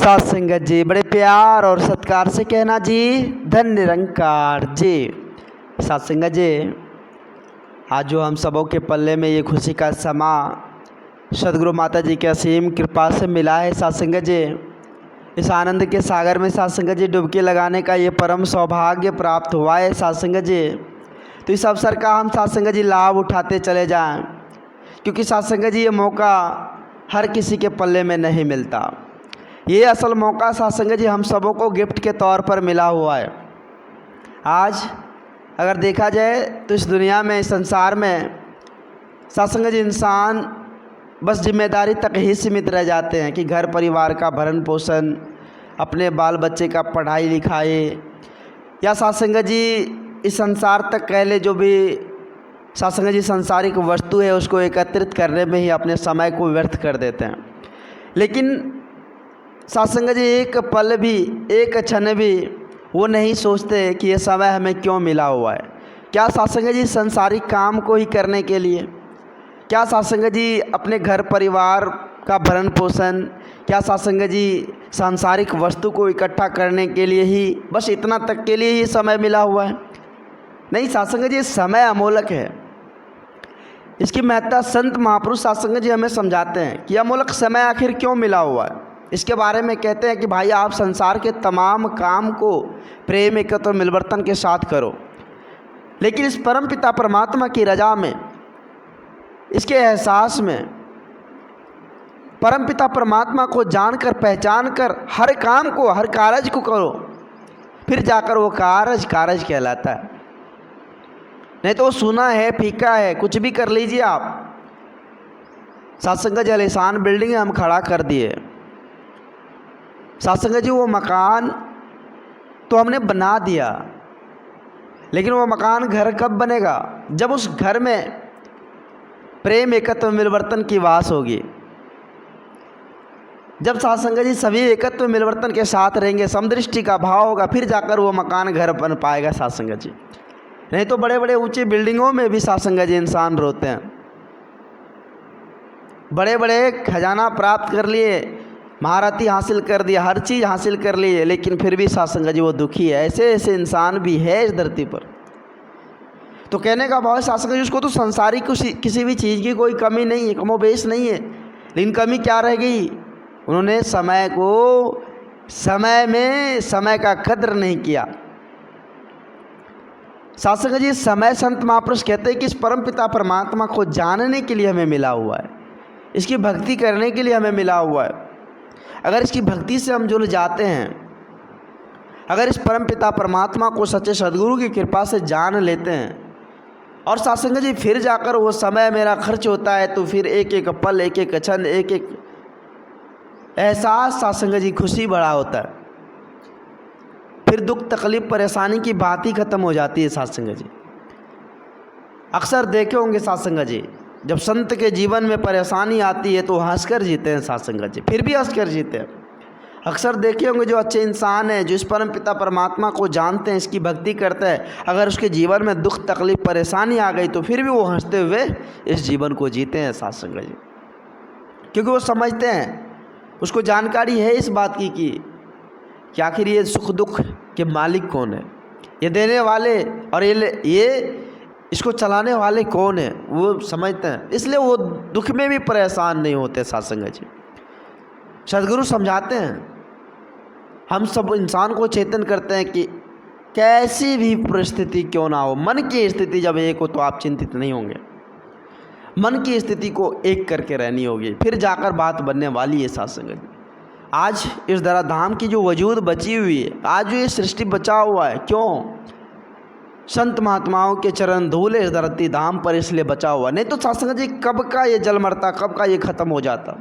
सात संगत जी, बड़े प्यार और सत्कार से कहना जी, धन निरंकार जी। सात संगत जी, आज जो हम सबों के पल्ले में ये खुशी का समा सदगुरु माता जी की असीम कृपा से मिला है। सात संगत जी, इस आनंद के सागर में सात संगत जी डुबकी लगाने का ये परम सौभाग्य प्राप्त हुआ है। सात संगत जी, तो इस अवसर का हम सात संगत जी लाभ उठाते चले जाएं, क्योंकि सात संगत जी ये मौका हर किसी के पल्ले में नहीं मिलता। ये असल मौका सात संगत जी हम सबों को गिफ्ट के तौर पर मिला हुआ है। आज अगर देखा जाए तो इस दुनिया में, इस संसार में सात संगत जी इंसान बस जिम्मेदारी तक ही सीमित रह जाते हैं कि घर परिवार का भरण पोषण, अपने बाल बच्चे का पढ़ाई लिखाई, या सात संगत जी इस संसार तक कह ले जो भी सात संगत जी सांसारिक वस्तु है उसको एकत्रित करने में ही अपने समय को व्यर्थ कर देते हैं। लेकिन सात संगत जी एक पल भी, एक क्षण भी वो नहीं सोचते कि ये समय हमें क्यों मिला हुआ है। क्या सात संगत जी संसारिक काम को ही करने के लिए? क्या सात संगत जी अपने घर परिवार का भरण पोषण, क्या सात संगत जी सांसारिक वस्तु को इकट्ठा करने के लिए ही, बस इतना तक के लिए ही समय मिला हुआ है? नहीं सात संगत जी, समय अमोलक है। इसकी महत्ता संत महापुरुष सात संगत जी हमें समझाते हैं कि अमोलक समय आखिर क्यों मिला हुआ है। इसके बारे में कहते हैं कि भाई आप संसार के तमाम काम को प्रेम, एकत्व, मिलवर्तन के साथ करो, लेकिन इस परम पिता परमात्मा की रजा में, इसके एहसास में, परम पिता परमात्मा को जानकर, पहचान कर हर काम को, हर कारज को करो, फिर जाकर वो कारज कहलाता है। नहीं तो वो सुना है, फीका है, कुछ भी कर लीजिए आप। सात संगत जी आलीशान बिल्डिंग हम खड़ा कर दिए। सात संगत जी वो मकान तो हमने बना दिया, लेकिन वो मकान घर कब बनेगा? जब उस घर में प्रेम, एकत्व, मिलवर्तन की वास होगी। जब सात संगत जी सभी एकत्व मिलवर्तन के साथ रहेंगे, समदृष्टि का भाव होगा, फिर जाकर वो मकान घर बन पाएगा सात संगत जी। नहीं तो बड़े बड़े ऊंची बिल्डिंगों में भी सात संगत जी इंसान रोते हैं। बड़े बड़े खजाना प्राप्त कर लिए, महारथी हासिल कर दिया, हर चीज़ हासिल कर ली है, लेकिन फिर भी सात संगत जी वो दुखी है। ऐसे ऐसे इंसान भी है इस धरती पर। तो कहने का भाव सात संगत जी, उसको तो संसारिक किसी भी चीज़ की कोई कमी नहीं है, कमोबेश नहीं है, लेकिन कमी क्या रह गई? उन्होंने समय को, समय में समय का कद्र नहीं किया। सात संगत जी समय संत महापुरुष कहते हैं कि इस परम पिता परमात्मा को जानने के लिए हमें मिला हुआ है, इसकी भक्ति करने के लिए हमें मिला हुआ है। अगर इसकी भक्ति से हम जुड़ जाते हैं, अगर इस परम पिता परमात्मा को सच्चे सदगुरु की कृपा से जान लेते हैं, और सात संगत जी फिर जाकर वो समय मेरा खर्च होता है, तो फिर एक एक पल, एक एक क्षण, एक एक एहसास सात संगत जी खुशी बड़ा होता है। फिर दुख, तकलीफ, परेशानी की बात ही खत्म हो जाती है सात संगत जी। अक्सर देखे होंगे सात संगत जी, जब संत के जीवन में परेशानी आती है तो हंसकर जीते हैं सात संगत जी, फिर भी हंसकर जीते हैं। अक्सर देखे होंगे जो अच्छे इंसान हैं, जो इस परम पिता परमात्मा को जानते हैं, इसकी भक्ति करते हैं, अगर उसके जीवन में दुख, तकलीफ, परेशानी आ गई तो फिर भी वो हंसते हुए इस जीवन को जीते हैं सात संगत जी। क्योंकि वो समझते हैं, उसको जानकारी है इस बात की कि आखिर ये सुख दुख के मालिक कौन है, ये देने वाले और ये इसको चलाने वाले कौन है, वो समझते हैं। इसलिए वो दुख में भी परेशान नहीं होते सात संगत जी। सदगुरु समझाते हैं, हम सब इंसान को चेतन करते हैं कि कैसी भी परिस्थिति क्यों ना हो, मन की स्थिति जब एक हो तो आप चिंतित नहीं होंगे। मन की स्थिति को एक करके रहनी होगी, फिर जाकर बात बनने वाली है सात संगत जी। आज इस धराधाम की जो वजूद बची हुई है, आज जो ये सृष्टि बचा हुआ है, क्यों? संत महात्माओं के चरण धूल इस धरती धाम पर इसलिए बचा हुआ। नहीं तो सात संगत जी कब का ये जल मरता, कब का ये खत्म हो जाता।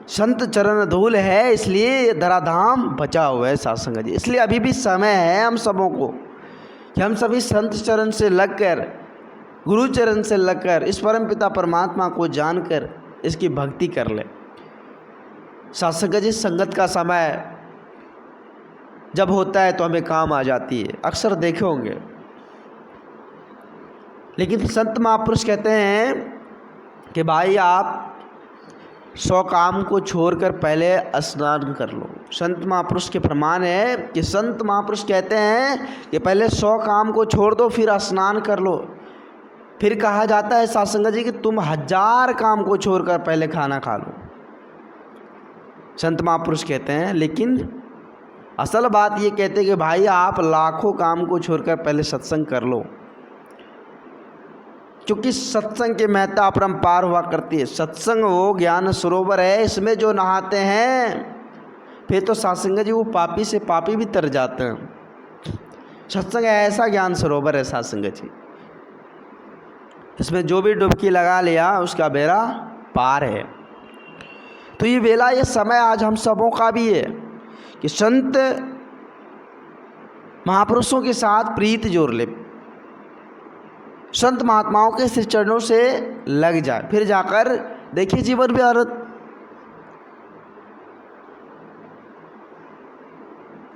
संत चरण धूल है इसलिए धराधाम बचा हुआ है सात संगत जी। इसलिए अभी भी समय है हम सबों को कि हम सभी संत चरण से लगकर, गुरु चरण से लगकर इस परम पिता परमात्मा को जानकर इसकी भक्ति कर ले। सात संगत जी संगत का समय जब होता है तो हमें काम आ जाती है, अक्सर देखे होंगे। लेकिन संत महापुरुष कहते हैं कि भाई आप 100 काम को छोड़कर पहले स्नान कर लो। संत महापुरुष के प्रमाण है कि संत महापुरुष कहते हैं कि पहले 100 काम को छोड़ दो फिर स्नान कर लो। फिर कहा जाता है साध संगत जी कि तुम 1000 काम को छोड़कर पहले खाना खा लो। संत महापुरुष कहते हैं, लेकिन असल बात ये कहते हैं कि भाई आप लाखों काम को छोड़कर पहले सत्संग कर लो, क्योंकि सत्संग की महत्ता अपरंपार हुआ करती है। सत्संग वो ज्ञान सरोवर है, इसमें जो नहाते हैं फिर तो साध संगत जी वो पापी से पापी भी तर जाते हैं। सत्संग ऐसा ज्ञान सरोवर है साध संगत जी, इसमें जो भी डुबकी लगा लिया उसका बेड़ा पार है। तो ये वेला, ये समय आज हम सबों का भी है कि संत महापुरुषों के साथ प्रीत जोड़ ले, संत महात्माओं के श्री चरणों से लग जाए, फिर जाकर देखिए जीवन में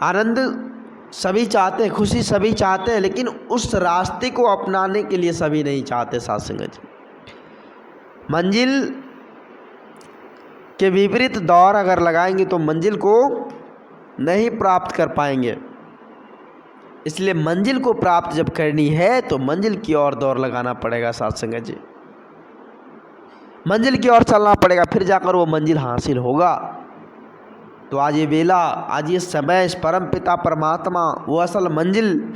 आनंद सभी चाहते हैं, खुशी सभी चाहते हैं, लेकिन उस रास्ते को अपनाने के लिए सभी नहीं चाहते साध संगत जी। मंजिल के विपरीत दौड़ अगर लगाएंगे तो मंजिल को नहीं प्राप्त कर पाएंगे। इसलिए मंजिल को प्राप्त जब करनी है तो मंजिल की ओर दौड़ लगाना पड़ेगा साध संगत जी, मंजिल की ओर चलना पड़ेगा, फिर जाकर वो मंजिल हासिल होगा। तो आज ये वेला, आज ये समय, इस परम पिता परमात्मा वो असल मंजिल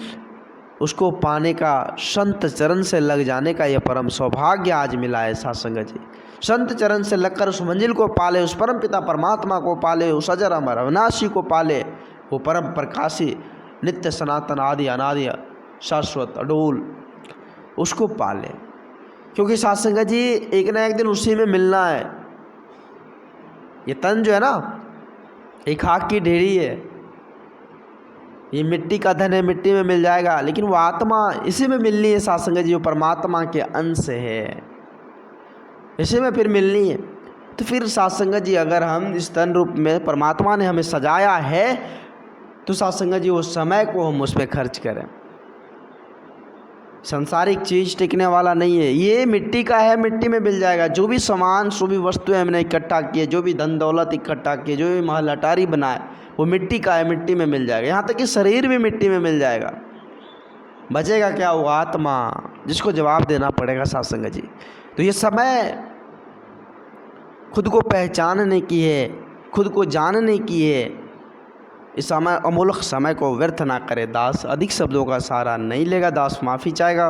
उसको पाने का, संत चरण से लग जाने का ये परम सौभाग्य आज मिला है साध संगत जी। संत चरण से लगकर उस मंजिल को पाले, उस परम पिता परमात्मा को पाले, उस अजर अमर अविनाशी को पाले, वो परम प्रकाशी नित्य सनातन आदि अनादि शाश्वत अडोल उसको पाले। क्योंकि साध संगत जी एक ना एक दिन उसी में मिलना है। ये तन जो है ना, एक खाक की ढेरी है, ये मिट्टी का धन है, मिट्टी में मिल जाएगा, लेकिन वो आत्मा इसी में मिलनी है साध संगत जी, वो परमात्मा के अंश है, इसी में फिर मिलनी है। तो फिर साध संगत जी अगर हम इस तन रूप में परमात्मा ने हमें सजाया है तो साध संगत जी उस समय को हम उस पर खर्च करें। सांसारिक चीज़ टिकने वाला नहीं है, ये मिट्टी का है, मिट्टी में मिल जाएगा। जो भी सामान, जो भी वस्तुएं हमने इकट्ठा किए, जो भी धन दौलत इकट्ठा किए, जो भी महल अटारी बनाए, वो मिट्टी का है, मिट्टी में मिल जाएगा। यहाँ तक कि शरीर भी मिट्टी में मिल जाएगा। बचेगा क्या? वो आत्मा, जिसको जवाब देना पड़ेगा साध संगत जी। तो ये समय खुद को पहचानने की है, खुद को जानने की है। इस समय अमूल्य समय को व्यर्थ ना करे। दास अधिक शब्दों का सहारा नहीं लेगा, दास माफ़ी चाहेगा।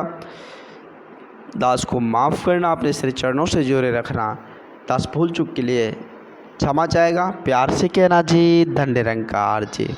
दास को माफ़ करना, अपने श्री चरणों से जोड़े रखना। दास भूल चूक के लिए क्षमा चाहेगा, प्यार से कहना जी। धन्य निरंकार जी।